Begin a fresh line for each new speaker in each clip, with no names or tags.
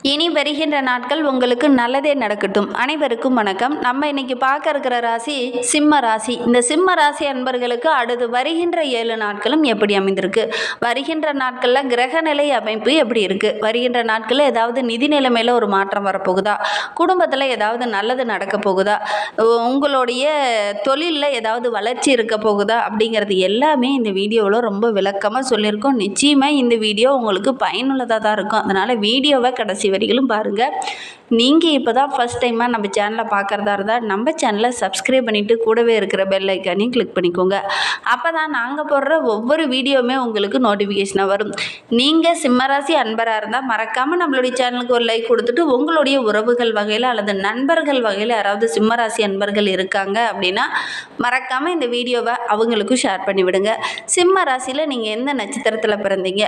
இனி வருகின்ற நாட்கள் உங்களுக்கு நல்லதே நடக்கட்டும். அனைவருக்கும் வணக்கம். நம்ம இன்னைக்கு பார்க்க இருக்கிற ராசி சிம்ம ராசி. இந்த சிம்ம ராசி அன்பர்களுக்கு அடுத்து வருகின்ற 7 நாட்களும் எப்படி அமைந்திருக்கு, வருகின்ற நாட்களில் கிரக நிலை அமைப்பு எப்படி இருக்கு, வருகின்ற நாட்களில் ஏதாவது நிதி நிலைமையில் ஒரு மாற்றம் வரப்போகுதா, குடும்பத்தில் ஏதாவது நல்லது நடக்க போகுதா, உங்களுடைய தொழிலில் ஏதாவது வளர்ச்சி இருக்க போகுதா அப்படிங்கிறது எல்லாமே இந்த வீடியோவில் ரொம்ப விளக்கமாக சொல்லியிருக்கோம். நிச்சயமாக இந்த வீடியோ உங்களுக்கு பயனுள்ளதாக தான் இருக்கும். அதனால் வீடியோவை கடைசி வரிகளும் பாருங்கள். நீங்கள் இப்போ தான் ஃபஸ்ட் டைமாக நம்ம சேனலை பார்க்குறதா இருந்தால் நம்ம சேனலை சப்ஸ்கிரைப் பண்ணிவிட்டு கூடவே இருக்கிற பெல் ஐக்கானையும் கிளிக் பண்ணிக்கோங்க. அப்போ தான் நாங்கள் போடுற ஒவ்வொரு வீடியோவுமே உங்களுக்கு நோட்டிஃபிகேஷனாக வரும். நீங்கள் சிம்மராசி அன்பராக இருந்தால் மறக்காமல் நம்மளுடைய சேனலுக்கு ஒரு லைக் கொடுத்துட்டு உங்களுடைய உறவுகள் வகையில் அல்லது நண்பர்கள் வகையில் யாராவது சிம்மராசி அன்பர்கள் இருக்காங்க அப்படின்னா மறக்காமல் இந்த வீடியோவை அவங்களுக்கும் ஷேர் பண்ணிவிடுங்க. சிம்ம ராசியில் நீங்கள் எந்த நட்சத்திரத்தில் பிறந்தீங்க,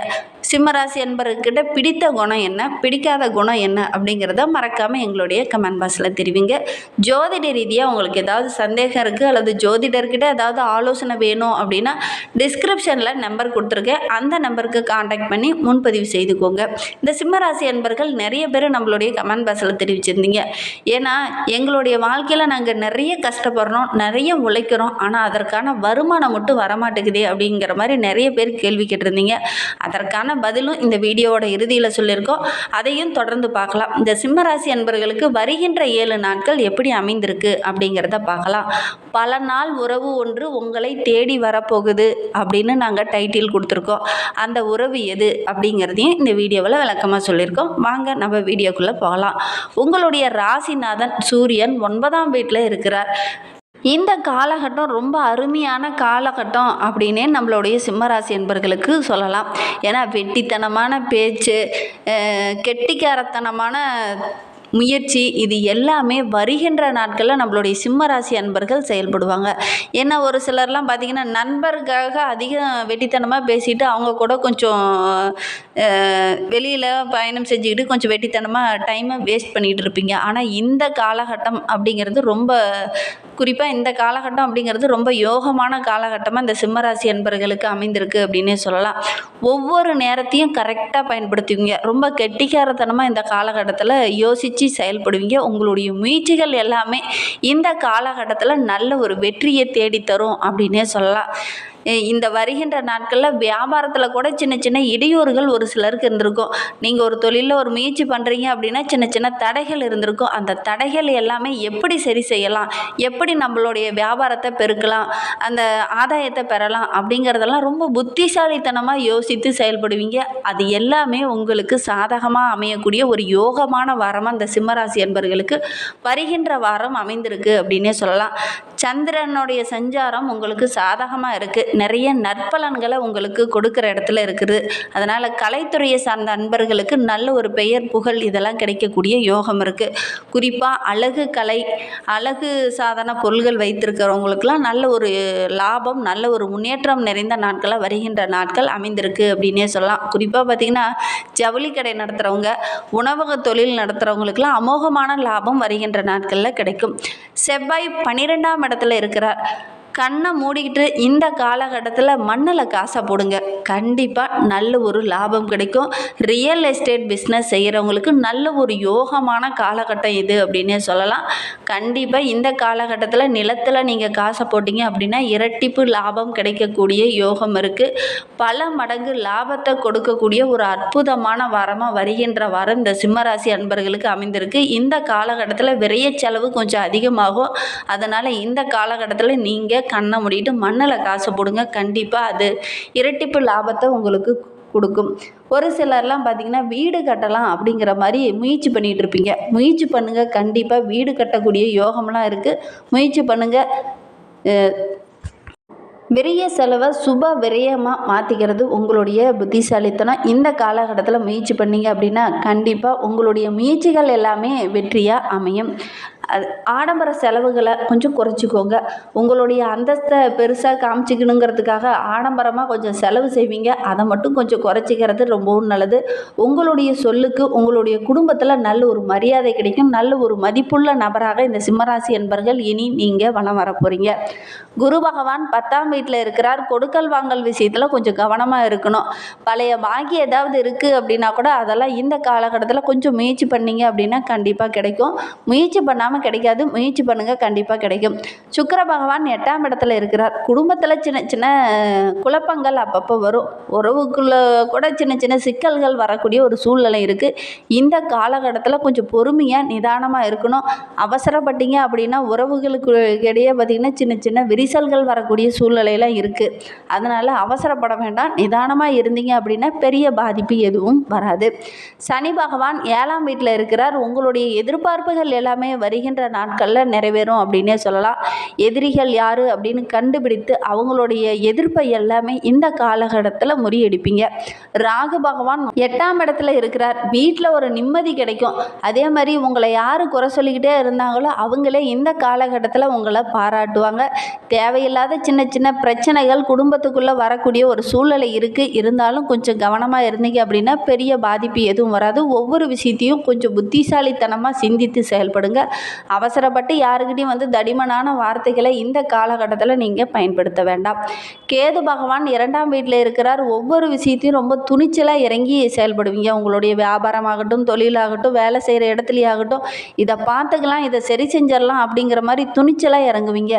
சிம்மராசி அன்பர்கிட்ட பிடித்த குணம் என்ன, பிடிக்காத குணம் என்ன அப்படிங்கிறத மறக்காமல் எங்களுடைய கமெண்ட் பாக்ஸில் தெரிவிங்க. ஜோதிட ரீதியாக உங்களுக்கு ஏதாவது சந்தேகம் இருக்குது அல்லது ஜோதிடர்கிட்ட ஏதாவது ஆலோசனை வேணும் அப்படின்னா டிஸ்கிரிப்ஷனில் நம்பர் கொடுத்துருக்கேன். அந்த நம்பருக்கு காண்டாக்ட் பண்ணி முன்பதிவு செய்துக்கோங்க. இந்த சிம்மராசி அன்பர்கள் நிறைய பேர் நம்மளுடைய கமெண்ட் பாக்ஸில் தெரிவிச்சிருந்தீங்க. ஏன்னா எங்களுடைய வாழ்க்கையில் நாங்கள் நிறைய கஷ்டப்படுறோம், நிறைய உழைக்கிறோம், ஆனால் அதற்கான வருமானம் மட்டும் வரமாட்டேங்குதே அப்படிங்கிற மாதிரி நிறைய பேர் கேள்வி கேட்டிருந்தீங்க. அதற்கான பதிலும் இந்த வீடியோவோட இறுதியில் சொல்லியிருக்கோம். அதையும் தொடர்ந்து பார்க்கலாம். இந்த சிம்மராசி அன்பர்களுக்கு வருகின்ற 7 நாட்கள் எப்படி அமைந்திருக்கு அப்படிங்கிறத பார்க்கலாம். பல நாள் உறவு ஒன்று உங்களை தேடி வரப்போகுது அப்படின்னு நாங்கள் டைட்டில் கொடுத்துருக்கோம். அந்த உறவு எது அப்படிங்கிறதையும் இந்த வீடியோவில் விளக்கமாக சொல்லியிருக்கோம். வாங்க நம்ம வீடியோக்குள்ளே போகலாம். உங்களுடைய ராசிநாதன் சூரியன் 9ஆம் வீட்டில் இருக்கிறார். இந்த காலகட்டம் ரொம்ப அருமையான காலகட்டம் அப்படின்னே நம்மளுடைய சிம்மராசி என்பர்களுக்கு சொல்லலாம். ஏன்னா வெட்டித்தனமான பேச்சு, கெட்டிக்காரத்தனமான முயற்சி, இது எல்லாமே வருகின்ற நாட்களில் நம்மளுடைய சிம்மராசி அன்பர்கள் செயல்படுவாங்க. ஏன்னா ஒரு சிலர்லாம் பார்த்திங்கன்னா நண்பர்களுக்காக அதிகம் வெட்டித்தனமாக பேசிட்டு அவங்க கூட கொஞ்சம் வெளியில் பயணம் செஞ்சுக்கிட்டு கொஞ்சம் வெட்டித்தனமாக டைமை வேஸ்ட் பண்ணிகிட்டு இருப்பீங்க. ஆனால் இந்த காலகட்டம் அப்படிங்கிறது ரொம்ப குறிப்பாக இந்த காலகட்டம் அப்படிங்கிறது ரொம்ப யோகமான காலகட்டமாக இந்த சிம்மராசி அன்பர்களுக்கு அமைந்திருக்கு அப்படின்னே சொல்லலாம். ஒவ்வொரு நேரத்தையும் கரெக்டாக பயன்படுத்துவீங்க. ரொம்ப கெட்டிக்காரத்தனமாக இந்த காலகட்டத்தில் யோசித்து செயல்படுவீங்க. உங்களுடைய முயற்சிகள் எல்லாமே இந்த காலகட்டத்தில் நல்ல ஒரு வெற்றியை தேடித்தரும் அப்படின்னே சொல்லலாம். இந்த வருகின்ற நாட்களில் வியாபாரத்தில் கூட சின்ன சின்ன இடையூறுகள் ஒரு சிலருக்கு இருந்திருக்கும். நீங்கள் ஒரு தொழிலில் ஒரு முயற்சி பண்ணுறீங்க அப்படின்னா சின்ன சின்ன தடைகள் இருந்திருக்கும். அந்த தடைகள் எல்லாமே எப்படி சரி செய்யலாம், எப்படி நம்மளுடைய வியாபாரத்தை பெருக்கலாம், அந்த ஆதாயத்தை பெறலாம் அப்படிங்கிறதெல்லாம் ரொம்ப புத்திசாலித்தனமாக யோசித்து செயல்படுவீங்க. அது எல்லாமே உங்களுக்கு சாதகமாக அமையக்கூடிய ஒரு யோகமான வாரமாக இந்த சிம்மராசி என்பர்களுக்கு வருகின்ற வாரம் அமைந்திருக்கு அப்படின்னே சொல்லலாம். சந்திரனுடைய சஞ்சாரம் உங்களுக்கு சாதகமாக இருக்குது. நிறைய நற்பலன்களை உங்களுக்கு கொடுக்குற இடத்துல இருக்குது. அதனால் கலைத்துறையை சார்ந்த அன்பர்களுக்கு நல்ல ஒரு பெயர் புகழ் இதெல்லாம் கிடைக்கக்கூடிய யோகம் இருக்குது. குறிப்பாக அழகு கலை, அழகு சாதன பொருள்கள் வைத்திருக்கிறவங்களுக்கெல்லாம் நல்ல ஒரு லாபம், நல்ல ஒரு முன்னேற்றம் நிறைந்த நாட்களாக வருகின்ற நாட்கள் அமைந்திருக்கு அப்படின்னே சொல்லலாம். குறிப்பாக பார்த்திங்கன்னா ஜவுளி கடை நடத்துகிறவங்க, உணவக தொழில் நடத்துகிறவங்களுக்கெல்லாம் அமோகமான லாபம் வருகின்ற நாட்களில் கிடைக்கும். செவ்வாய் 12ஆம் இடத்துல இருக்கிறார். கண்ணை மூடிக்கிட்டு இந்த காலகட்டத்தில் மண்ணில் காசை போடுங்க, கண்டிப்பாக நல்ல ஒரு லாபம் கிடைக்கும். ரியல் எஸ்டேட் பிஸ்னஸ் செய்கிறவங்களுக்கு நல்ல ஒரு யோகமான காலகட்டம் இது அப்படின்னே சொல்லலாம். கண்டிப்பாக இந்த காலகட்டத்தில் நிலத்தில் நீங்கள் காசை போட்டிங்க அப்படின்னா இரட்டிப்பு லாபம் கிடைக்கக்கூடிய யோகம் இருக்குது. பல மடங்கு லாபத்தை கொடுக்கக்கூடிய ஒரு அற்புதமான வாரமாக வருகின்ற வாரம் இந்த சிம்மராசி அன்பர்களுக்கு அமைந்திருக்கு. இந்த காலகட்டத்தில் விரைய செலவு கொஞ்சம் அதிகமாகும். அதனால் இந்த காலகட்டத்தில் நீங்கள் கண்ணை மூடிட்டு மண்ணில் காசை போடுங்க, கண்டிப்பாக அது இரட்டிப்பு லாபத்தை உங்களுக்கு கொடுக்கும். ஒரு சிலர்லாம் பார்த்திங்கன்னா வீடு கட்டலாம் அப்படிங்கிற மாதிரி முயற்சி பண்ணிகிட்டு இருப்பீங்க. முயற்சி பண்ணுங்கள், கண்டிப்பாக வீடு கட்டக்கூடிய யோகம்லாம் இருக்குது. முயற்சி பண்ணுங்கள். விரைய செலவை சுப விரயமாக மாற்றிக்கிறது உங்களுடைய புத்திசாலித்தனம். இந்த காலகட்டத்தில் முயற்சி பண்ணிங்க அப்படின்னா கண்டிப்பாக உங்களுடைய முயற்சிகள் எல்லாமே வெற்றியாக அமையும். அது ஆடம்பர செலவுகளை கொஞ்சம் குறைச்சிக்கோங்க. உங்களுடைய அந்தஸ்தை பெருசாக காமிச்சிக்கணுங்கிறதுக்காக ஆடம்பரமாக கொஞ்சம் செலவு செய்வீங்க. அதை மட்டும் கொஞ்சம் குறைச்சிக்கிறது ரொம்பவும் நல்லது. உங்களுடைய சொல்லுக்கு உங்களுடைய குடும்பத்தில் நல்ல ஒரு மரியாதை கிடைக்கும். நல்ல ஒரு மதிப்புள்ள நபராக இந்த சிம்மராசி என்பர்கள் இனி நீங்கள் வலம் வர போகிறீங்க. குரு பகவான் 10ஆம் வீட்டில் இருக்கிறார். கொடுக்கல் வாங்கல் விஷயத்தில் கொஞ்சம் கவனமாக இருக்கணும். பழைய பாக்கி ஏதாவது இருக்குது அப்படின்னா கூட அதெல்லாம் இந்த காலகட்டத்தில் கொஞ்சம் முயற்சி பண்ணீங்க அப்படின்னா கண்டிப்பாக கிடைக்கும். முயற்சி பண்ணாமல் கிடைக்காது. முயற்சி பண்ணுங்கள், கண்டிப்பாக கிடைக்கும். சுக்கிர பகவான் 8ஆம் இடத்துல இருக்கிறார். குடும்பத்தில் சின்ன சின்ன குழப்பங்கள் அப்பப்போ வரும். உறவுக்குள்ளே கூட சின்ன சின்ன சிக்கல்கள் வரக்கூடிய ஒரு சூழ்நிலை இருக்குது. இந்த காலகட்டத்தில் கொஞ்சம் பொறுமையாக நிதானமாக இருக்கணும். அவசரப்பட்டீங்க அப்படின்னா உறவுகளுக்கு இடையே பார்த்திங்கன்னா சின்ன சின்ன விரிசல்கள் வரக்கூடிய சூழ்நிலையெல்லாம் இருக்குது. அதனால் அவசரப்பட வேண்டாம். நிதானமாக இருந்தீங்க அப்படின்னா பெரிய பாதிப்பு எதுவும் வராது. சனி பகவான் 7ஆம் வீட்டில் இருக்கிறார். உங்களுடைய எதிர்பார்ப்புகள் எல்லாமே வருகின்ற நாட்களில் நிறைவேறும் அப்படின்னே சொல்லலாம். எதிரிகள் யார் அப்படின்னு கண்டுபிடித்து அவங்களுடைய எதிர்ப்பை எல்லாமே இந்த காலகட்டத்தில் முறியடிப்பீங்க. ராகு பகவான் 8ஆம் இடத்துல இருக்கிறார். வீட்டில் ஒரு நிம்மதி கிடைக்கும். அதே மாதிரி உங்களை யார் குறை சொல்லிக்கிட்டே இருந்தாங்களோ அவங்களே இந்த காலகட்டத்தில் உங்களை பாராட்டுவாங்க. தேவையில்லாத சின்ன சின்ன பிரச்சனைகள் குடும்பத்துக்குள்ளே வரக்கூடிய ஒரு சூழ்நிலை இருக்குது. இருந்தாலும் கொஞ்சம் கவனமாக இருந்தீங்க அப்படின்னா பெரிய பாதிப்பு எதுவும் வராது. ஒவ்வொரு விஷயத்தையும் கொஞ்சம் புத்திசாலித்தனமாக சிந்தித்து செயல்படுங்க. அவசரப்பட்டு யாருக்கிட்டையும் தடிமனான வார்த்தைகளை இந்த காலகட்டத்தில் நீங்கள் பயன்படுத்த வேண்டாம். கேது பகவான் 2ஆம் வீட்டில் இருக்கிறார். ஒவ்வொரு விஷயத்தையும் ரொம்ப துணிச்சலாக இறங்கி செயல்படுவீங்க. உங்களுடைய வியாபாரமாகட்டும், தொழிலாகட்டும், வேலை செய்கிற இடத்துலையாகட்டும், இதை பார்த்துக்கலாம், இதை சரி செஞ்சிடலாம் அப்படிங்கிற மாதிரி துணிச்சலாக இறங்குவீங்க.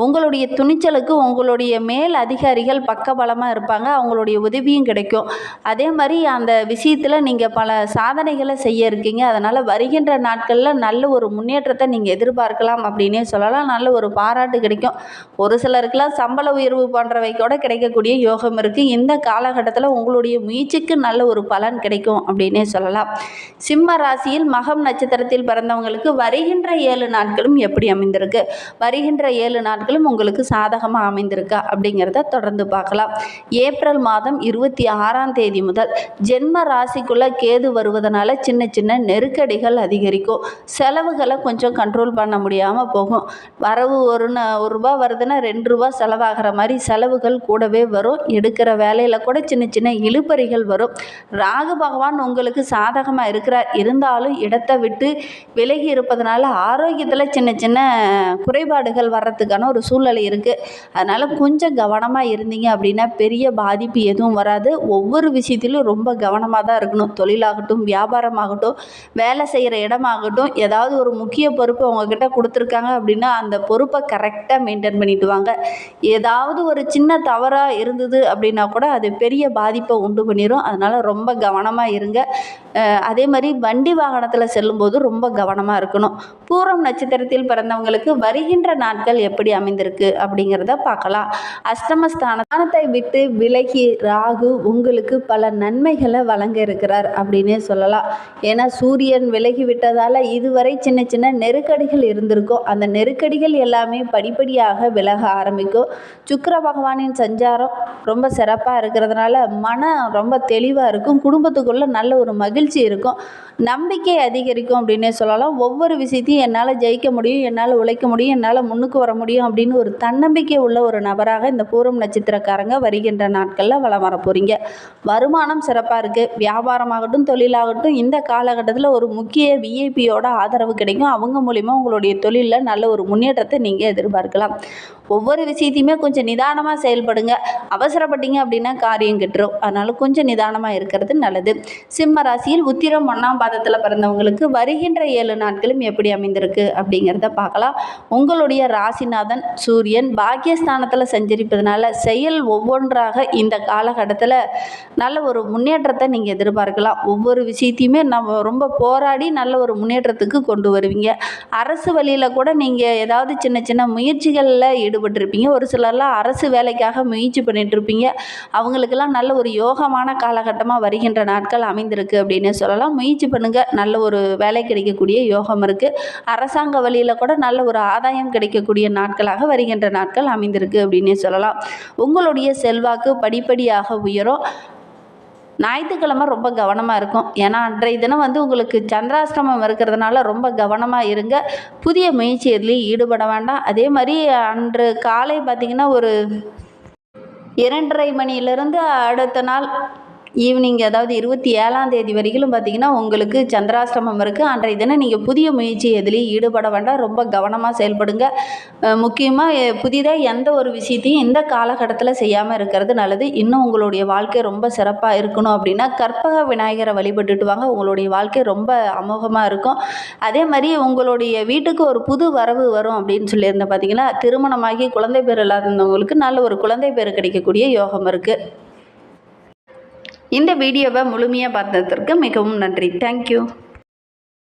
உங்களுடைய துணிச்சலுக்கு உங்களுடைய மேல் அதிகாரிகள் பக்கபலமாக இருப்பாங்க. அவங்களுடைய உதவியும் கிடைக்கும். அதே மாதிரி அந்த விஷயத்தில் நீங்கள் பல சாதனைகளை செய்ய இருக்கீங்க. அதனால் வருகின்ற நாட்களில் நல்ல ஒரு முன்னேற்றத்தை நீங்கள் எதிர்பார்க்கலாம் அப்படின்னே சொல்லலாம். நல்ல ஒரு பாராட்டு கிடைக்கும். ஒரு சிலருக்கெல்லாம் சம்பள உயர்வு போன்றவை கூட கிடைக்கக்கூடிய யோகம் இருக்குது. இந்த காலகட்டத்தில் உங்களுடைய முயற்சிக்கு நல்ல ஒரு பலன் கிடைக்கும் அப்படின்னே சொல்லலாம். சிம்ம ராசியில் மகம் நட்சத்திரத்தில் பிறந்தவங்களுக்கு வருகின்ற 7 நாட்களும் எப்படி அமைந்திருக்கு, வருகின்ற 7 நாட்களும் உங்களுக்கு சாதகமாக அமைந்திருக்கா அப்படிங்கிறத தொடர்ந்து பார்க்கலாம். ஏப்ரல் மாதம் 26ஆம் தேதி முதல் ஜென்ம ராசிக்குள்ளே கேது வருவதனால சின்ன சின்ன நெருக்கடிகள் அதிகரிக்கும். செலவுகளை கொஞ்சம் கண்ட்ரோல் பண்ண முடியாமல் போகும். வரவு ஒரு ரூபா வருதுன்னா 2 ரூபா செலவாகிற மாதிரி செலவுகள் கூடவே வரும். எடுக்கிற வேலையில் கூட சின்ன சின்ன இழுபறிகள் வரும். ராகு பகவான் உங்களுக்கு சாதகமாக இருக்கிறார். இருந்தாலும் இடத்தை விட்டு விலகி இருப்பதனால ஆரோக்கியத்தில் சின்ன சின்ன குறைபாடுகள் வர்றதுக்கான ஒரு சூழ்நிலை இருக்குது. அதனால் கொஞ்சம் கவனமாக இருந்தீங்க அப்படின்னா பெரிய பாதிப்பு எதுவும் வராது. ஒவ்வொரு விஷயத்திலும் ரொம்ப கவனமாக தான் இருக்கணும். தொழிலாகட்டும், வியாபாரமாகட்டும், வேலை செய்கிற இடமாகட்டும், ஏதாவது ஒரு முக்கிய பொறுப்பு உங்ககிட்ட கொடுத்துருக்காங்க அப்படின்னா அந்த பொறுப்பை கரெக்டாக மெயின்டைன் பண்ணிட்டு வாங்க. ஏதாவது ஒரு சின்ன தவறாக இருந்தது அப்படின்னா கூட அது பெரிய பாதிப்பை உண்டு பண்ணிடும். அதனால் ரொம்ப கவனமாக இருங்க. அதே மாதிரி வண்டி வாகனத்தில் செல்லும்போது ரொம்ப கவனமாக இருக்கணும். பூரம் நட்சத்திரத்தில் பிறந்தவங்களுக்கு வருகின்ற நாட்கள் எப்படி அமைந்திருக்கு அப்படிங்கிறத பார்க்கலாம். அஷ்டமஸ்தானத்தை விட்டு விலகி ராகு உங்களுக்கு பல நன்மைகளை வழங்க இருக்கிறார் அப்படின்னே சொல்லலாம். ஏன்னா சூரியன் விலகி விட்டதால் இதுவரை சின்ன சின்ன நெருக்கடிகள் இருந்திருக்கும். அந்த நெருக்கடிகள் எல்லாமே படிப்படியாக விலக ஆரம்பிக்கும். சுக்கிர பகவானின் சஞ்சாரம் ரொம்ப சிறப்பாக இருக்கிறதுனால மனம் ரொம்ப தெளிவாக இருக்கும். குடும்பத்துக்குள்ளே நல்ல ஒரு மகிழ்ச்சி இருக்கும். நம்பிக்கை அதிகரிக்கும் அப்படின்னே சொல்லலாம். ஒவ்வொரு விஷயத்தையும் என்னால் ஜெயிக்க முடியும், என்னால் உழைக்க முடியும், என்னால் முன்னுக்கு வர முடியும் அப்படின்னு ஒரு தன்னம்பிக்கை உள்ள ஒரு நபராக இந்த பூரம் நட்சத்திரக்காரங்க வருகின்ற நாட்களில் வலம் வர போகிறீங்க. வருமானம் சிறப்பாக இருக்குது. வியாபாரமாகட்டும், தொழிலாகட்டும், இந்த காலகட்டத்தில் ஒரு முக்கிய விஐபியோட ஆதரவு கிடைக்கும். அவங்க மூலிமா உங்களுடைய தொழிலில் நல்ல ஒரு முன்னேற்றத்தை நீங்கள் எதிர்பார்க்கலாம். ஒவ்வொரு விஷயத்தையுமே கொஞ்சம் நிதானமாக செயல்படுங்க. அவசரப்பட்டீங்க அப்படின்னா காரியம் கெட்டுரும். அதனால் கொஞ்சம் நிதானமாக இருக்கிறது நல்லது. சிம்ம ராசியில் உத்திரம் 1ஆம் பாதத்தில் பிறந்தவங்களுக்கு வருகின்ற 7 நாட்களும் எப்படி அமைந்திருக்கு அப்படிங்கிறத பார்க்கலாம். உங்களுடைய ராசிநாதன் சூரியன் பாக்கியஸ்தானத்தில் சஞ்சரிப்பதனால செயல் ஒவ்வொன்றாக இந்த காலகட்டத்தில் நல்ல ஒரு முன்னேற்றத்தை நீங்கள் எதிர்பார்க்கலாம். ஒவ்வொரு விஷயத்தையுமே நம்ம ரொம்ப போராடி நல்ல ஒரு முன்னேற்றத்துக்கு கொண்டு வருவீங்க. அரசு வழியில் கூட நீங்கள் ஏதாவது சின்ன சின்ன முயற்சிகளில் ஈடுபட்டிருப்பீங்க. ஒரு சிலர்லாம் அரசு வேலைக்காக முயற்சி பண்ணிட்டு இருப்பீங்க. அவங்களுக்கெல்லாம் நல்ல ஒரு யோகமான காலகட்டமாக வருகின்ற நாட்கள் அமைந்திருக்கு அப்படின்னு சொல்லலாம். முயற்சி பண்ணுங்கள். நல்ல ஒரு வேலை கிடைக்கக்கூடிய யோகம் இருக்குது. அரசாங்க வழியில் கூட நல்ல ஒரு ஆதாயம் கிடைக்கக்கூடிய நாட்களாக வருகின்ற நாட்கள் அமைந்திருக்கு அப்படின்னே சொல்லலாம். உங்களுடைய செல்வாக்கு படிப்படியாக உயரும். ஞாயிற்றுக்கிழமை ரொம்ப கவனமாக இருக்கும். ஏன்னா அன்றைய தினம் வந்து உங்களுக்கு சந்திராஷ்டமம் இருக்கிறதுனால ரொம்ப கவனமாக இருங்க. புதிய முயற்சி எதுலேயும் ஈடுபட வேண்டாம். அதே மாதிரி அன்று காலை பார்த்திங்கன்னா ஒரு 2:30 மணியிலிருந்து அடுத்த நாள் ஈவினிங், அதாவது 27ஆம் தேதி வரைக்கும் பார்த்திங்கன்னா உங்களுக்கு சந்திராஷ்டமம் இருக்குது. அன்றைய தினம் நீங்கள் புதிய முயற்சி எதுலேயும் ஈடுபட வேண்டாம். ரொம்ப கவனமாக செயல்படுங்க. முக்கியமாக புதிதாக எந்த ஒரு விஷயத்தையும் இந்த காலகட்டத்தில் செய்யாமல் இருக்கிறது நல்லது. இன்னும் உங்களுடைய வாழ்க்கை ரொம்ப சிறப்பாக இருக்கணும் அப்படின்னா கற்பக விநாயகரை வழிபட்டுட்டு வாங்க. உங்களுடைய வாழ்க்கை ரொம்ப அமோகமாக இருக்கும். அதே மாதிரி உங்களுடைய வீட்டுக்கு ஒரு புது வரவு வரும் அப்படின்னு சொல்லியிருந்தேன். பார்த்திங்கன்னா திருமணமாகி குழந்தை பேர் இல்லாதவங்களுக்கு நல்ல ஒரு குழந்தை பேர் கிடைக்கக்கூடிய யோகம் இருக்குது. இந்த வீடியோவை முழுமையாக பார்த்ததற்கு மிகவும் நன்றி. தேங்க்யூ.